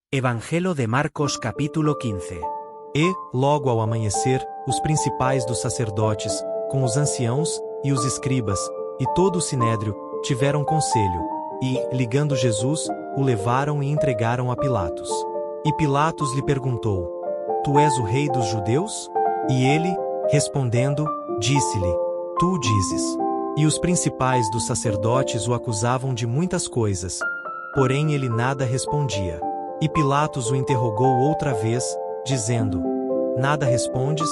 Evangelho de Marcos capítulo 15. E, logo ao amanhecer, os principais dos sacerdotes, com os anciãos e os escribas, e todo o sinédrio, tiveram conselho, e, ligando Jesus, o levaram e entregaram a Pilatos. E Pilatos lhe perguntou: Tu és o rei dos judeus? E ele, respondendo, disse-lhe: Tu o dizes. E os principais dos sacerdotes o acusavam de muitas coisas, porém ele nada respondia. E Pilatos o interrogou outra vez, dizendo: Nada respondes?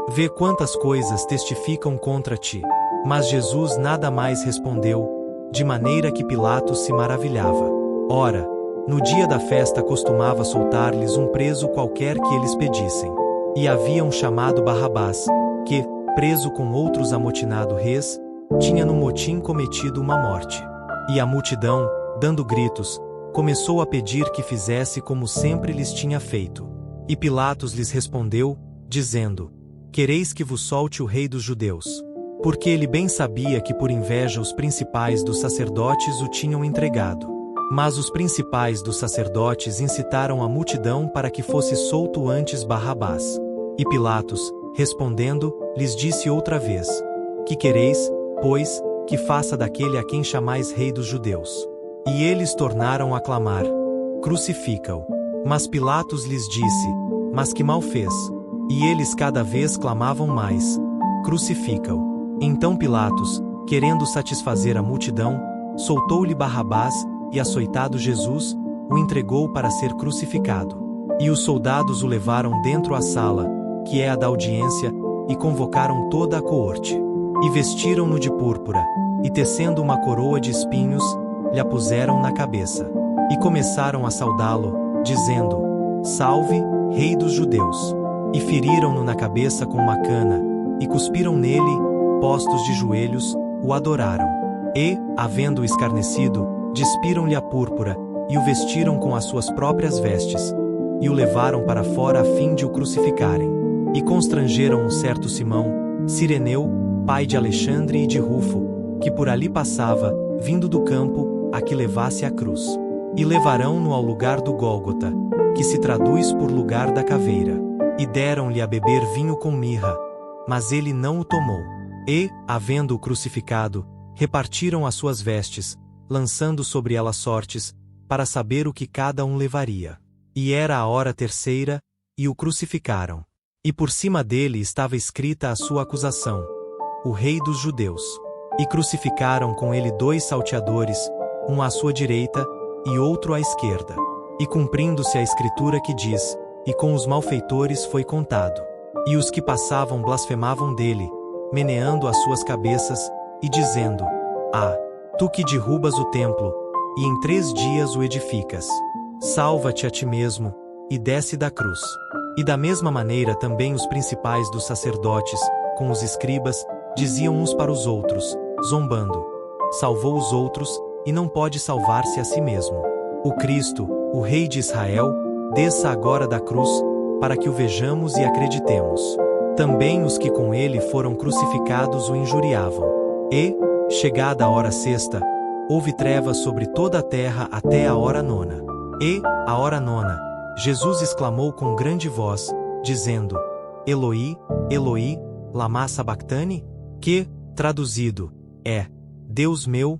Vê quantas coisas testificam contra ti. Mas Jesus nada mais respondeu, de maneira que Pilatos se maravilhava. Ora, no dia da festa costumava soltar-lhes um preso qualquer que eles pedissem. E havia um chamado Barrabás, que, preso com outros amotinado res, tinha no motim cometido uma morte. E a multidão, dando gritos, começou a pedir que fizesse como sempre lhes tinha feito. E Pilatos lhes respondeu, dizendo: Quereis que vos solte o rei dos judeus? Porque ele bem sabia que por inveja os principais dos sacerdotes o tinham entregado. Mas os principais dos sacerdotes incitaram a multidão para que fosse solto antes Barrabás. E Pilatos, respondendo, lhes disse outra vez: Que quereis, pois, que faça daquele a quem chamais rei dos judeus? E eles tornaram a clamar: Crucifica-o. Mas Pilatos lhes disse: Mas que mal fez? E eles cada vez clamavam mais: Crucifica-o. Então Pilatos, querendo satisfazer a multidão, soltou-lhe Barrabás, e açoitado Jesus, o entregou para ser crucificado. E os soldados o levaram dentro à sala, que é a da audiência, e convocaram toda a coorte. E vestiram-no de púrpura, e tecendo uma coroa de espinhos, lhe a puseram na cabeça. E começaram a saudá-lo, dizendo: Salve, Rei dos Judeus! E feriram-no na cabeça com uma cana, e cuspiram nele, postos de joelhos, o adoraram. E, havendo-o escarnecido, despiram-lhe a púrpura, e o vestiram com as suas próprias vestes, e o levaram para fora a fim de o crucificarem. E constrangeram um certo Simão, Cireneu, pai de Alexandre e de Rufo, que por ali passava, vindo do campo, a que levasse a cruz. E levarão-no ao lugar do Gólgota, que se traduz por lugar da caveira. E deram-lhe a beber vinho com mirra, mas ele não o tomou. E, havendo-o crucificado, repartiram as suas vestes, lançando sobre elas sortes, para saber o que cada um levaria. E era a hora terceira, e o crucificaram. E por cima dele estava escrita a sua acusação: O Rei dos Judeus. E crucificaram com ele 2 salteadores, um à sua direita, e outro à esquerda. E cumprindo-se a escritura que diz: E com os malfeitores foi contado. E os que passavam blasfemavam dele, meneando as suas cabeças, e dizendo: Ah, tu que derrubas o templo, e em 3 dias o edificas, salva-te a ti mesmo, e desce da cruz. E da mesma maneira também os principais dos sacerdotes, com os escribas, diziam uns para os outros, zombando: Salvou os outros, e não pode salvar-se a si mesmo. O Cristo, o Rei de Israel, desça agora da cruz, para que o vejamos e acreditemos. Também os que com ele foram crucificados o injuriavam. E, chegada a hora sexta, houve trevas sobre toda a terra até a hora 9. E, à hora 9, Jesus exclamou com grande voz, dizendo: Eloi, Eloi, lama sabactani? Que, traduzido, é: Deus meu,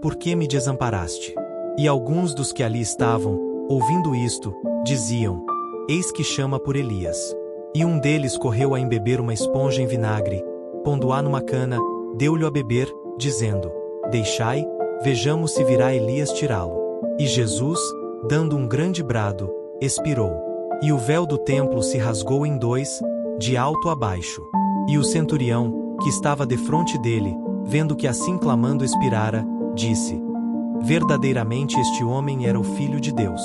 por que me desamparaste? E alguns dos que ali estavam, ouvindo isto, diziam: Eis que chama por Elias. E um deles correu a embeber uma esponja em vinagre, pondo-a numa cana, deu-lhe a beber, dizendo: Deixai, vejamos se virá Elias tirá-lo. E Jesus, dando um grande brado, expirou. E o véu do templo se rasgou em 2, de alto a baixo. E o centurião, que estava defronte dele, vendo que assim clamando expirara, disse: Verdadeiramente este homem era o Filho de Deus.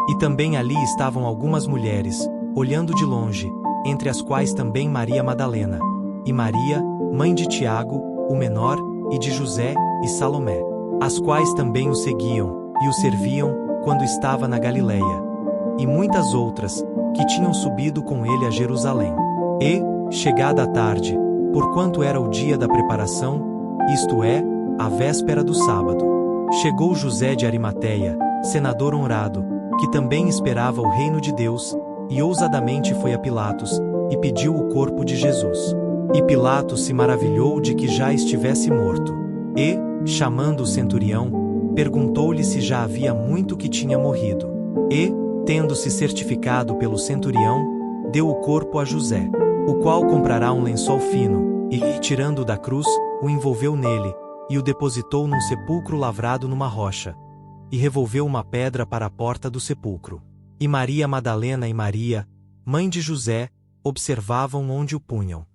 E também ali estavam algumas mulheres, olhando de longe, entre as quais também Maria Madalena, e Maria, mãe de Tiago, o menor, e de José, e Salomé, as quais também o seguiam, e o serviam, quando estava na Galileia. E muitas outras, que tinham subido com ele a Jerusalém. E, chegada a tarde, porquanto era o dia da preparação, isto é, a véspera do sábado, chegou José de Arimateia, senador honrado, que também esperava o reino de Deus, e ousadamente foi a Pilatos, e pediu o corpo de Jesus. E Pilatos se maravilhou de que já estivesse morto. E, chamando o centurião, perguntou-lhe se já havia muito que tinha morrido. E, tendo-se certificado pelo centurião, deu o corpo a José, o qual comprará um lençol fino, e, tirando-o da cruz, o envolveu nele, e o depositou num sepulcro lavrado numa rocha, e revolveu uma pedra para a porta do sepulcro. E Maria Madalena e Maria, mãe de José, observavam onde o punham.